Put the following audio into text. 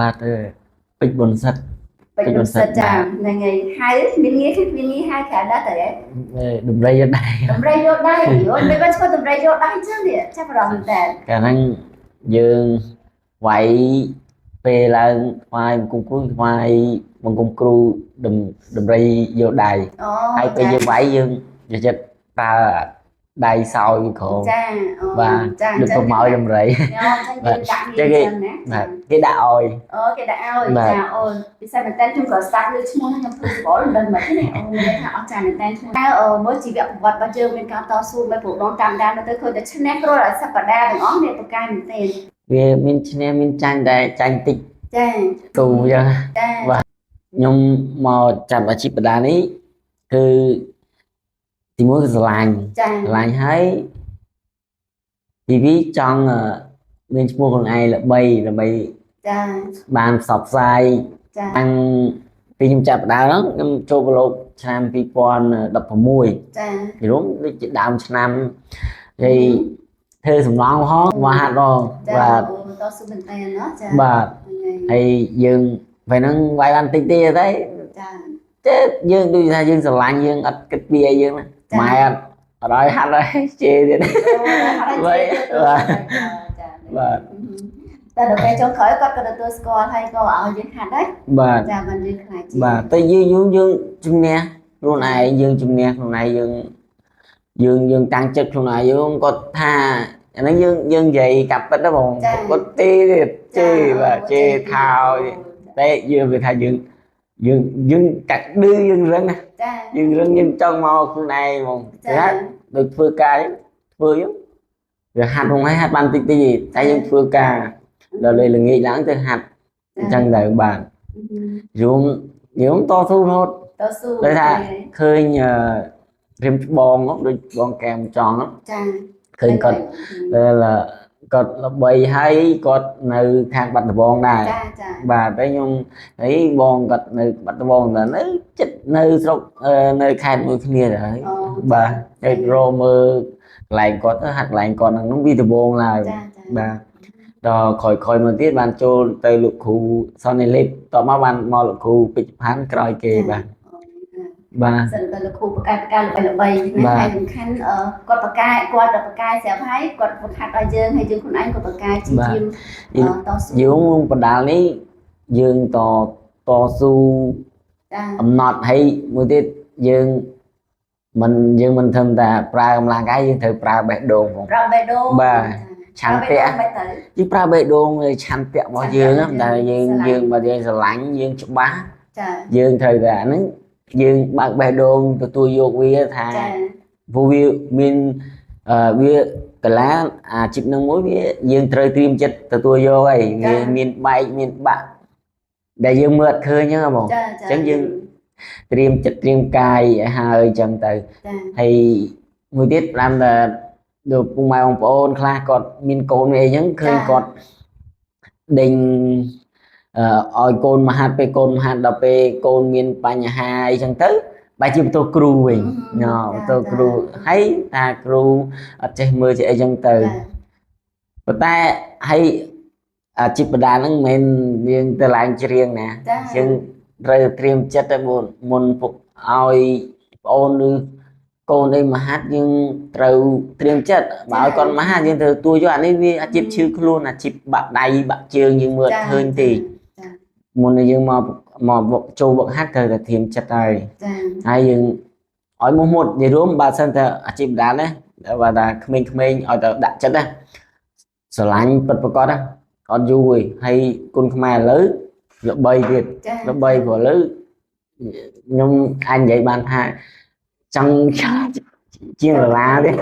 បាទពេជ្របុនសិតពេជ្របុនសិតចាថ្ងៃហើយមានងារហើយក្រៅដែរតើដំរីយកដែរដំរីយកដែរយល់មិនបានស្គាល់ដំរីយកដែរចឹងនេះចាប់អារម្មណ៍តែកាលហ្នឹងយើងវាយពេលឡើងថ្វាយបង្គំគ្រូថ្វាយបង្គំគ្រូដំរីយកដៃហើយពេលយើងវាយយើងយកចិត្តប្រើដៃសោយក្រោមបាទដូចប្រម៉ោយដំរីបាទចឹងគេដាក់នេះចឹងណាគេដាក់ឲ្យគេដាក់ឲ្យចាអូនពិសេសមែនតើខ្ញុំក៏ស្ដាប់លើឈ្មោះខ្ញុំធ្វើស្គាល់មិនដឹងមិនទេអូនមានថាអស្ចារ្យមែនតើឈ្មោះតើមើលជីវប្រវត្តិរបស់យើងមានការតស៊ូមិនប្រដងតាមដានទៅឃើញតែឈ្នះគ្រាន់តែសប្តាហ៍ទាំងអស់នេះប្រកាយមែនទេវាមានឈ្នះមានចាញ់តែចាញ់តិចចាទូចឹងបាទខ្ញុំមកចាប់អាជីពបដានេះគឺទីមួយគឺស្រឡាញ់ហើយពីពីចង់មានឈ្មោះខ្លួនឯងល្បីចាបានផ្សព្វផ្សាយតាំងពីខ្ញុំចាប់ផ្ដើមខ្ញុំចូលប្រឡូកឆ្នាំ2016ចារួមដូចជាដើមឆ្នាំហើយធ្វើសំឡងហោមកហាត់រងបាទតស៊ូមែនតើណាចាបាទហើយយើងពេលហ្នឹងវាយបានតិចទេតែចាយើងដូចថាយើងស្រឡាញ់យើងអត់គិតពីអីយើងម៉ែអត់ឲ្យហាត់ហើយជេរទៀតបាទតែដល់ពេលចុងក្រោយគាត់ក៏ទទួលស្គាល់ហើយក៏ឲ្យយើងហាត់ដែរបាទចាបានយើងខ្លាចបាទតែយើងជំនះខ្លួនឯងយើងជំនះខ្លួនឯងយើងតាំងចិត្តខ្លួនឯងយើងគាត់ថាអាហ្នឹងយើងនិយាយកាប់ពិតណាបងគាត់ទេទៀតជេរបាទជេរថោតែយើងវាថាយើងកាក់ឌឺយើងរឹងណាយើងរឹងយើងចង់មកខ្លួនឯងហ្មងតែដូចធ្វើការធ្វើយើងវាហាត់ហ្នឹងហើយហាត់បានតិចតិចតែយើងធ្វើការដល់លេល្ងាចឡើងទៅហាត់អញ្ចឹងទៅបាទយើងតស៊ូរហូតដោយថាឃើញរៀមច្បងដូចបងកែមចង់ចាឃើញគាត់គាត់ល្បីហើយគាត់នៅខាងបាត់ដំបងដែរបាទតែខ្ញុំហើយបងគាត់នៅបាត់ដំបងតែនៅចិត្តនៅស្រុកនៅខេត្តមួយគ្នាដែរបាទហើយរមើលកន្លែងគាត់ហាត់កន្លែងគាត់ហ្នឹងវាដំបងឡើយបាទដល់ក្រោយមកទៀតបានចូលទៅលោកគ្រូសនលិតតមកបានមកលោកគ្រូពេជ្រផាន់ក្រោយគេបាទសិនតែលោកគ្រូបកាយល្បីណាហើយសំខាន់គាត់បកាយស្រាប់ហើយគាត់បង្ហាត់ឲ្យយើងហើយយើងខ្លួនឯងក៏បកាយជាជាតស៊ូយើងបណ្ដាលនេះយើងតស៊ូអំណត់ហើយមួយទៀតយើងមិនធំតែប្រើកម្លាំងកាយយើងត្រូវប្រើបេះដូងផងប្រើបេះដូងបាទឆន្ទៈយើងប្រើបេះដូងឆន្ទៈរបស់យើងតែយើងបើយើងស្រឡាញ់យើងច្បាស់យើងត្រូវតែអាហ្នឹងយើងបើកបេះដូងទទួលយកវាថាព្រោះវាមានវាកលាអាជីពនឹងមួយវាយើងត្រូវត្រៀមចិត្តទទួលយកហើយវាមានបែកមានបាក់ដែលយើងមើលអត់ឃើញហ្នឹងបងអញ្ចឹងយើងត្រៀមចិត្តត្រៀមកាយឲ្យហើយអញ្ចឹងទៅហើយមួយទៀតផ្ដាំតែលោកពុកម៉ែបងប្អូនខ្លះគាត់មានកូនអីចឹងឃើញគាត់ដេញឲ្យកូនមហាត់ពេលកូនមហាត់ដល់ពេលកូនមានបញ្ហាអីចឹងទៅបែរជាបន្ទោសគ្រូវិញបន្ទោសគ្រូហើយថាគ្រូអត់ចេះមើលចេះអីចឹងទៅប៉ុន្តែហើយអាជីពបដាហ្នឹងមិនមែនយើងទៅឡើងច្រៀងណាយើងត្រូវត្រៀមចិត្តទៅមុនពុកឲ្យប្អូនឬកូនអីមហាត់យើងត្រូវត្រៀមចិត្តបើឲ្យគាត់មហាត់យើងត្រូវទួយកអានេះវាអាជីពឈឺខ្លួនអាជីពបាក់ដៃបាក់ជើងយើងមើលឃើញទេមុននឹងយើងមកចូលវឹកហាត់ត្រូវតែត្រៀមចិត្តហើយយើងឲ្យមុតនិយាយរួមបើសិនតែអាជីពដាល់ណាបើថាក្មេងៗឲ្យទៅដាក់ចិត្តណាស្រឡាញ់ពិតប្រាកដណាអត់យូរទេហើយគុណខ្មែរឥឡូវល្បីទៀតល្បីព្រោះឥឡូវខ្ញុំអាចនិយាយបានថាចង់ជាងដុល្លារទៀត